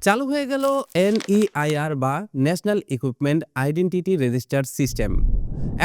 চালু হয়ে গেল এনইআইআর বা national equipment identity register system.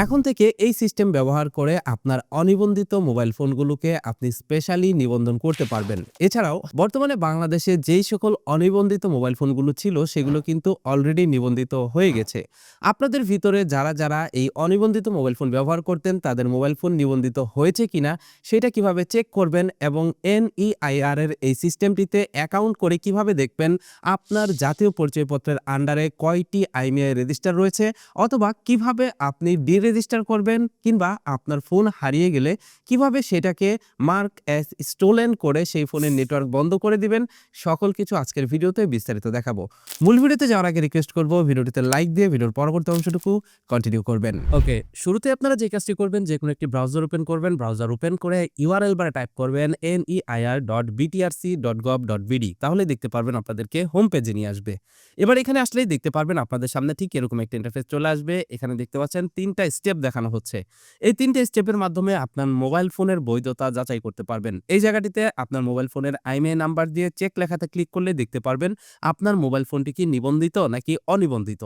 এখন থেকে এই সিস্টেম ব্যবহার করে আপনার অনিবন্ধিত মোবাইল ফোনগুলোকে আপনি স্পেশালি নিবন্ধন করতে পারবেন। এছাড়াও বর্তমানে বাংলাদেশে যেই সকল অনিবন্ধিত মোবাইল ফোনগুলো ছিল সেগুলো কিন্তু অলরেডি নিবন্ধিত হয়ে গেছে। আপনাদের ভিতরে যারা এই অনিবন্ধিত মোবাইল ফোন ব্যবহার করতেন তাদের মোবাইল ফোন নিবন্ধিত হয়েছে কিনা সেটা কিভাবে চেক করবেন এবং এনইআইআর এর এই সিস্টেমটিতে অ্যাকাউন্ট করে কিভাবে দেখবেন আপনার জাতীয় পরিচয়পত্রের আন্ডারে কয়টি আইএমইআই রেজিস্টার রয়েছে, অথবা কিভাবে আপনি ডিরেজিস্টার করবেন, কিংবা আপনার ফোন হারিয়ে গেলে কিভাবে সেটাকে মার্ক অ্যাজ স্টোলেন করে সেই ফোনের নেটওয়ার্ক বন্ধ করে দিবেন, সকল কিছু আজকের ভিডিওতে বিস্তারিত দেখাবো। মূল ভিডিওতে যাওয়ার আগে রিকোয়েস্ট করব ভিডিওটিতে লাইক দিয়ে ভিডিওর পরবর্তী অংশটুকু কন্টিনিউ করবেন। ওকে, শুরুতে আপনারা যে কাজটি করবেন, যে কোনো একটি ব্রাউজার ওপেন করবেন। ব্রাউজার ওপেন করে ইউআরএল বারে টাইপ করবেন neir.btrc.gov.bd, তাহলে দেখতে পারবেন আপনাদেরকে হোম পেজে নিয়ে আসবে। এবার এখানে আসলেই দেখতে পারবেন আপনাদের সামনে ঠিক এরকম একটা ইন্টারফেস চলে আসবে। এখানে দেখতে পাচ্ছেন 3টা স্টেপ দেখানো হচ্ছে। এই 3টে স্টেপের মাধ্যমে আপনার মোবাইল ফোনের বৈধতা যাচাই করতে পারবেন। এই জায়গাটিতে আপনার মোবাইল ফোনের আইএমইআই নাম্বার দিয়ে চেক লেখাতে ক্লিক করলে দেখতে পারবেন আপনার মোবাইল ফোনটি কি নিবন্ধিত নাকি অনিবন্ধিত।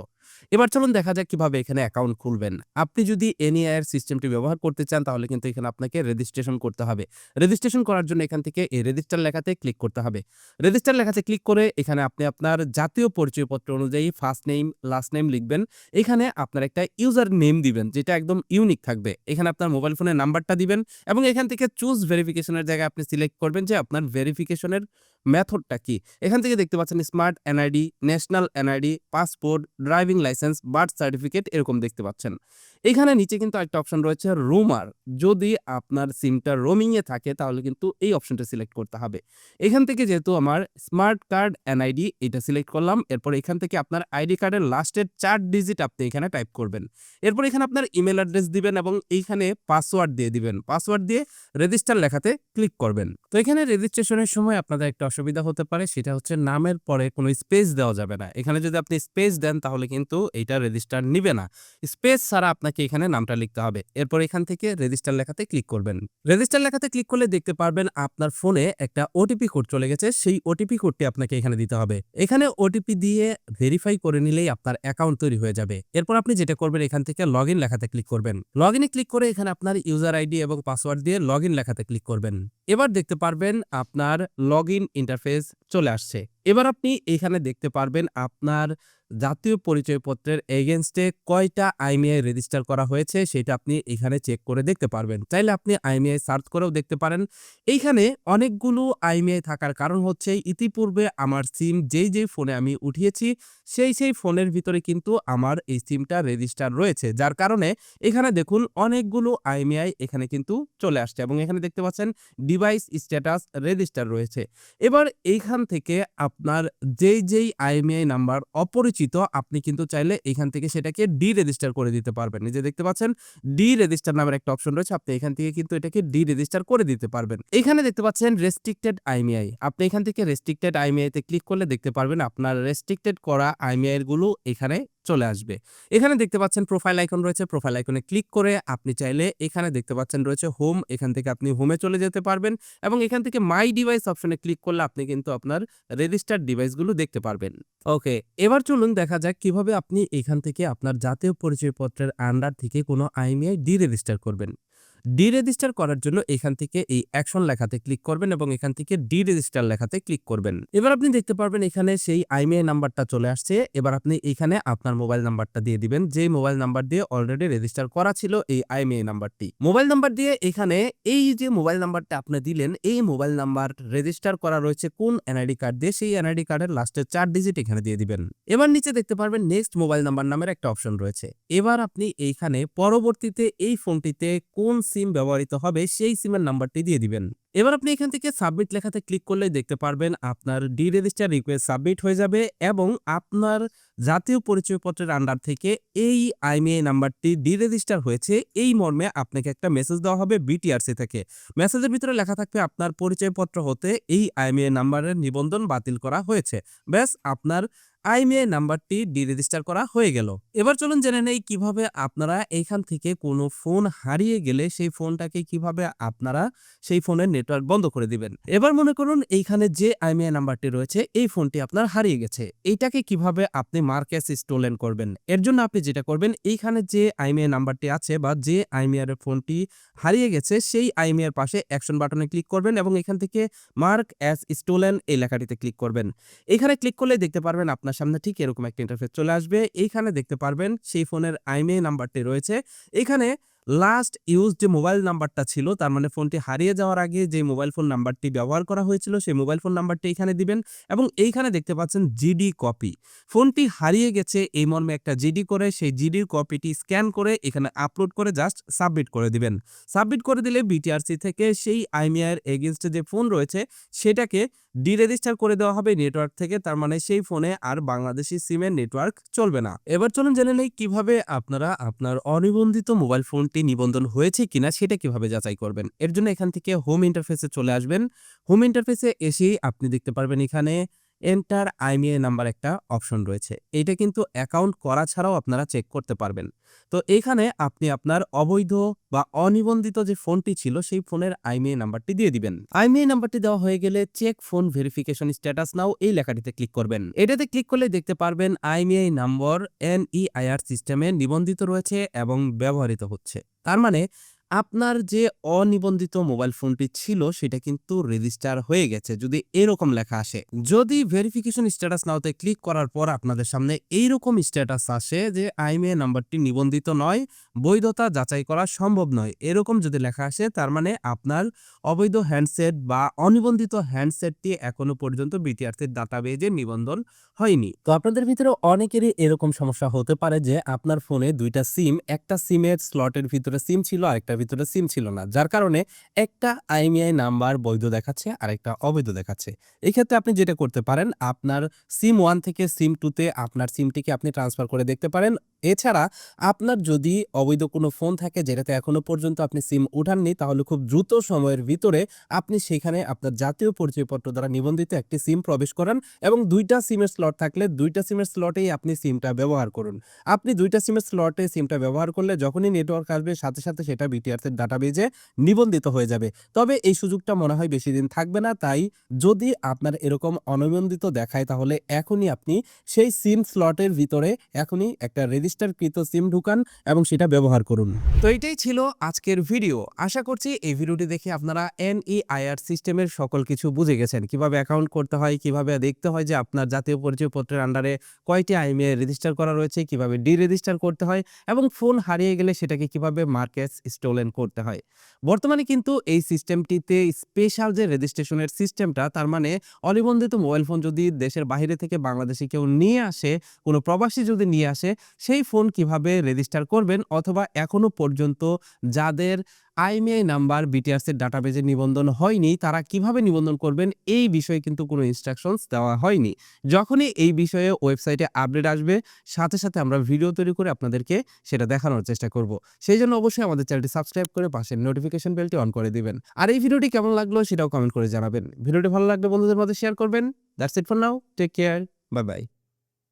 এবার চলুন দেখা যাক কিভাবে এখানে অ্যাকাউন্ট খুলবেন। আপনি যদি এনইআইআর সিস্টেমটি ব্যবহার করতে চান তাহলে কিন্তু এখানে আপনাকে রেজিস্ট্রেশন করতে হবে। রেজিস্ট্রেশন করার জন্য এখান থেকে এই রেজিস্টার লেখাতে ক্লিক করতে হবে। রেজিস্টার লেখাতে ক্লিক করে এখানে আপনি আপনার জাতীয় পরিচয়পত্র অনুযায়ী ফার্স্ট নেম লাস্ট নেম লিখবেন। এখানে আপনার একটা ইউজার নেম দিবেন যেটা একদম ইউনিক থাকবে। এখানে আপনার মোবাইল ফোনের নাম্বারটা দিবেন এবং এখান থেকে চুজ ভেরিফিকেশনের জায়গায় আপনি সিলেক্ট করবেন যে আপনার ভেরিফিকেশনের মেথডটা কি। এখান থেকে দেখতে পাচ্ছেন smart NID, national NID, passport, driving licence, birth certificate এরকম দেখতে পাচ্ছেন। এখানে নিচে কিন্তু একটা অপশন রয়েছে রোমার। যদি আপনার সিমটা রোমিং এ থাকে তাহলে কিন্তু এই অপশনটা সিলেক্ট করতে হবে। এখান থেকে যেহেতু আমার স্মার্ট কার্ড এনআইডি এটা সিলেক্ট করলাম। এরপর এখান থেকে আপনার আইডি কার্ডের লাস্টের 4 ডিজিট আপনি এখানে টাইপ করবেন। এরপর এখানে আপনার ইমেল অ্যাড্রেস দিবেন এবং এইখানে পাসওয়ার্ড দিয়ে দিবেন। পাসওয়ার্ড দিয়ে রেজিস্টার লেখাতে ক্লিক করবেন। তো এখানে রেজিস্ট্রেশনের সময় আপনাদের একটা অসুবিধা হতে পারে, সেটা হচ্ছে নামের পরে কোনো স্পেস দেওয়া যাবে না। এখানে যদি আপনি স্পেস দেন তাহলে কিন্তু এইটা রেজিস্টার নিবে না। স্পেস ছাড়া আপনাকে এখানে নামটা লিখতে হবে। এরপর এখান থেকে রেজিস্টার লেখাতে ক্লিক করবেন। রেজিস্টার লেখাতে ক্লিক করলে দেখতে পারবেন আপনার ফোনে একটা ওটিপি কোড চলে গেছে। সেই ওটিপি কোডটি আপনাকে এখানে দিতে হবে। এখানে ওটিপি দিয়ে ভেরিফাই করে নিলেই আপনার অ্যাকাউন্ট তৈরি হয়ে যাবে। এরপর আপনি যেটা করবেন এখান থেকে লগইন লেখাতে ক্লিক করবেন। লগইনে ক্লিক করে এখানে আপনার ইউজার আইডি এবং পাসওয়ার্ড দিয়ে লগইন লেখাতে ক্লিক করবেন। এবার দেখতে পারবেন আপনার লগইন ইন্টারফেস চলে আসছে। এবার আপনি এখানে দেখতে পারবেন আপনার জাতীয় পরিচয়পত্রের এগেইনস্টে কয়টা আইএমইআই রেজিস্টার করা হয়েছে সেটা আপনি এখানে চেক করে দেখতে পারবেন। চাইলে আপনি আইএমইআই সার্চ করেও দেখতে পারেন। এইখানে অনেকগুলো আইএমইআই থাকার কারণ হচ্ছে ইতিপূর্বে আমার সিম যেই ফোনে আমি উঠিয়েছি সেই ফোনের ভিতরে কিন্তু আমার এই সিমটা রেজিস্টার রয়েছে, যার কারণে এখানে দেখুন অনেকগুলো আইএমইআই এখানে কিন্তু চলে আসছে এবং এখানে দেখতে পাচ্ছেন ডিভাইস স্ট্যাটাস রেজিস্টার রয়েছে। এবার এইখান থেকে আপনার যেই আইএমইআই নাম্বার অপরিচিত আপনি কিন্তু চাইলে এখান থেকে সেটাকে ডি রেজিস্টার করে দিতে পারবেন। এই যে দেখতে পাচ্ছেন ডি রেজিস্টার নামের একটা অপশন রয়েছে, আপনি এখান থেকে কিন্তু এটাকে ডি রেজিস্টার করে দিতে পারবেন। এখানে দেখতে পাচ্ছেন রেস্ট্রিক্টেড আইএমইআই, আপনি এখান থেকে রেস্ট্রিক্টেড আইএমইআই তে ক্লিক করলে দেখতে পারবেন আপনার রেস্ট্রিক্টেড করা আইএমইআই গুলো এখানে চলে আসবে। এখানে দেখতে পাচ্ছেন প্রোফাইল আইকন রয়েছে, প্রোফাইল আইকনে ক্লিক করে আপনি চাইলে এখানে দেখতে পাচ্ছেন রয়েছে হোম, এখান থেকে আপনি হোমে চলে যেতে পারবেন এবং এখান থেকে মাই ডিভাইস অপশনে ক্লিক করলে আপনি কিন্তু আপনার রেজিস্টার্ড ডিভাইসগুলো দেখতে পারবেন। ওকে, এবার চলুন দেখা যাক কিভাবে আপনি এখান থেকে আপনার জাতীয় পরিচয়পত্রের আন্ডার থেকে কোনো আইএমইআই ডি রেজিস্টার করবেন। ডি রেজিস্টার করার জন্য এখান থেকে এই অ্যাকশন লেখাতে ক্লিক করবেন এবং এখান থেকে ডি রেজিস্টার লেখাতে ক্লিক করবেন। এবার আপনি দেখতে পারবেন এখানে সেই আইএমইআই নাম্বারটা চলে আসছে। এবার আপনি এখানে আপনার মোবাইল নাম্বারটা দিয়ে দিবেন, যে মোবাইল নাম্বার দিয়ে অলরেডি রেজিস্টার করা ছিল এই আইএমইআই নাম্বারটি। মোবাইল নাম্বার দিয়ে এখানে এই যে মোবাইল নাম্বারটা আপনি দিলেন এই মোবাইল নাম্বার রেজিস্টার করা রয়েছে কোন এনআইডি কার্ড দিয়ে, সেই এনআইডি কার্ডের লাস্টের 4 ডিজিট এখানে দিয়ে দিবেন। এবার নিচে দেখতে পারবেন নেক্সট মোবাইল নাম্বার নামের একটা অপশন রয়েছে। এবার আপনি এইখানে পরবর্তীতে এই ফোনটিতে কোন সিম ব্যবহৃত হবে সেই সিমের নাম্বারটি দিয়ে দিবেন। এবার আপনি এখান থেকে সাবমিট লেখাতে ক্লিক করলে দেখতে পারবেন আপনার ডি রেজিস্টার রিকোয়েস্ট সাবমিট হয়ে যাবে এবং আপনার জাতীয় পরিচয়পত্রের আন্ডার থেকে এই আইএমইআই নাম্বারটি ডি রেজিস্টার হয়েছে এই মর্মে আপনাকে একটা মেসেজ দেওয়া হবে বিটিআরসি থেকে। মেসেজের ভিতরে লেখা থাকবে আপনার পরিচয়পত্র হতে এই আইএমইআই নাম্বারের নিবন্ধন বাতিল করা হয়েছে। ব্যাস, আপনার আইএমইআই নাম্বারটি ডি রেজিস্টার করা হয়ে গেল। এবার চলুন জেনে নেই কিভাবে আপনারা এইখান থেকে কোনো ফোন হারিয়ে গেলে সেই ফোনটাকে কিভাবে আপনারা সেই ফোনের নেটওয়ার্ক বন্ধ করে দিবেন। এবার মনে করুন এইখানে যে আইএমইআই নাম্বারটি রয়েছে এই ফোনটি আপনার হারিয়ে গেছে। এইটাকে কিভাবে আপনি মার্ক অ্যাজ স্টোলেন করবেন? এর জন্য আপনি যেটা করবেন এইখানে যে আইএমইআই নাম্বারটি আছে বা যে আইএমইআই এর ফোনটি হারিয়ে গেছে সেই আইএমইআই এর পাশে অ্যাকশন বাটনে ক্লিক করবেন এবং এখান থেকে মার্ক অ্যাজ স্টোলেন এই লেখাটিতে ক্লিক করবেন। এখানে ক্লিক করলে দেখতে পারবেন আপনার সামনে ঠিক এরকম একটা ইন্টারফেস চলে আসবে। এইখানে দেখতে পারবেন সেই ফোনের আইএমইআই নাম্বারটি রয়েছে। এখানে লাস্ট ইউজড যে মোবাইল নাম্বারটা ছিল তার মানে ফোনটি হারিয়ে যাওয়ার আগে যে মোবাইল ফোন নাম্বারটি ব্যবহার করা হয়েছিল সেই মোবাইল ফোন নাম্বারটি এখানে দিবেন এবং এইখানে দেখতে পাচ্ছেন জিডি কপি। ফোনটি হারিয়ে গেছে এই মর্মে একটা জিডি করে সেই জিডির কপিটি স্ক্যান করে এখানে আপলোড করে জাস্ট সাবমিট করে দিবেন। সাবমিট করে দিলে বিটিআরসি থেকে সেই আইএমইআই এর এগেইনস্টে যে ফোন রয়েছে সেটাকে ডিরেজিস্টার করে দেওয়া হবে নেটওয়ার্ক থেকে। তার মানে সেই ফোনে আর বাংলাদেশি সিমের নেটওয়ার্ক চলবে না। এবার চলুন জেনে নেই কিভাবে আপনারা আপনার অনিবন্ধিত মোবাইল ফোনটি নিবন্ধন হয়েছে কিনা সেটা কিভাবে যাচাই করবেন। এর জন্য এখান থেকে হোম ইন্টারফেসে চলে আসবেন। হোম ইন্টারফেসে এসেই আপনি দেখতে পারবেন এখানে এন্টার আইএমইআই নাম্বার একটা অপশন রয়েছে। এইটা কিন্তু অ্যাকাউন্ট করা ছাড়াও আপনারা চেক করতে পারবেন। তো এখানে আপনি আপনার অবৈধ বা অনিবন্ধিত যে ফোনটি ছিল সেই ফোনের আইএমইআই নাম্বারটি দিয়ে দিবেন। আইএমইআই নাম্বারটি দেওয়া হয়ে গেলে চেক ফোন ভেরিফিকেশন স্ট্যাটাস নাও এই লেখাটিতে ক্লিক করবেন। এটাতে ক্লিক করলে দেখতে পারবেন আইএমইআই নম্বর এনইআইআর সিস্টেমে নিবন্ধিত রয়েছে এবং ব্যবহৃত হচ্ছে। তার মানে আপনার যে অনিবন্ধিত মোবাইল ফোনটি ছিল সেটা কিন্তু রেজিস্টার হয়ে গেছে যদি এরকম লেখা আসে। যদি ভেরিফিকেশন স্ট্যাটাস নাওতে ক্লিক করার পর আপনাদের সামনে এইরকম স্ট্যাটাস আসে যে আইএমইআই নাম্বারটি নিবন্ধিত নয়, বৈধতা যাচাই করা সম্ভব নয়, এরকম যদি লেখা আসে তার মানে আপনার অবৈধ হ্যান্ডসেট বা অনিবন্ধিত হ্যান্ডসেটটি এখনো পর্যন্ত বিটিআরসির ডাটাবেজে নিবন্ধন হয়নি। তো আপনাদের ভিতরে অনেকেরই এরকম সমস্যা হতে পারে যে আপনার ফোনে দুইটা সিম, একটা সিমের স্লটের ভিতরে সিম ছিল আরেকটার ভিতরে সিম ছিল না, যার কারণে একটা আইএমইআই নাম্বার বৈধ দেখাচ্ছে আরেকটা অবৈধ দেখাচ্ছে। এই ক্ষেত্রে আপনি যেটা করতে পারেন আপনার সিম 1 থেকে সিম 2 তে আপনার সিমটিকে আপনি ট্রান্সফার করে দেখতে পারেন। এছাড়া আপনার যদি অবৈধ কোনো ফোন থাকে যেটাতে এখনো পর্যন্ত আপনি সিম উঠাননি তাহলে খুব দ্রুত সময়ের ভিতরে আপনি সেখানে আপনার জাতীয় পরিচয়পত্র দ্বারা নিবন্ধিত একটি সিম প্রবেশ করান এবং দুইটা সিমের স্লট থাকলে দুইটা সিমের স্লটেই আপনি সিমটা ব্যবহার করুন। আপনি দুইটা সিমের স্লটে সিমটা ব্যবহার করলে যখনই নেটওয়ার্ক আসবে সাথে সাথে সেটা বিটিআরসির ডাটাবেজে নিবন্ধিত হয়ে যাবে। তবে এই সুযোগটা মনে হয় বেশি দিন থাকবে না, তাই যদি আপনার এরকম অনিবন্ধিত দেখায় তাহলে এখনই আপনি সেই সিম স্লটের ভিতরে এখনই একটা রেজিস্টারকৃত সিম ঢুকান এবং সেটা ব্যবহার করুন। তো এটাই ছিল আজকের ভিডিও। আশা করছি এই ভিডিওটি দেখে আপনারা এনইআইআর সিস্টেমের সকল কিছু বুঝে গেছেন। কিভাবে অ্যাকাউন্ট করতে হয়, কিভাবে দেখতে হয় যে আপনার জাতীয় পরিচয়পত্রের আন্ডারে কয়টি আইএমইআই রেজিস্টার করা রয়েছে, কিভাবে ডিরেজিস্টার করতে হয় এবং ফোন হারিয়ে গেলে সেটাকে কিভাবে মার্ক অ্যাজ স্টোলেন করতে হয়। বর্তমানে কিন্তু এই সিস্টেমটিতে স্পেশাল যে রেজিস্ট্রেশনের সিস্টেমটা, তার মানে অনিবন্ধিত মোবাইল ফোন যদি দেশের বাইরে থেকে বাংলাদেশে কেউ নিয়ে আসে, কোনো প্রবাসী যদি নিয়ে আসে, সেই ফোন কিভাবে রেজিস্টার করবেন অথবা এখনো পর্যন্ত যাদের আইএমইআই নাম্বার বিটিআরসির ডাটাবেজে নিবন্ধন হয়নি তারা কিভাবে নিবন্ধন করবেন এই বিষয়ে কিন্তু কোনো ইনস্ট্রাকশনস দেওয়া হয়নি। যখনই এই বিষয়ে ওয়েবসাইটে আপডেট আসবে সাথে সাথে আমরা ভিডিও তৈরি করে আপনাদেরকে সেটা দেখানোর চেষ্টা করব। সেই জন্য অবশ্যই আমাদের চ্যানেলটি সাবস্ক্রাইব করে পাশের নোটিফিকেশন বেলটি অন করে দিবেন। আর এই ভিডিওটি কেমন লাগলো সেটাও কমেন্ট করে জানাবেন। ভিডিওটি ভালো লাগলে বন্ধুদের মধ্যে শেয়ার করবেন। That's it for now, take care, bye by.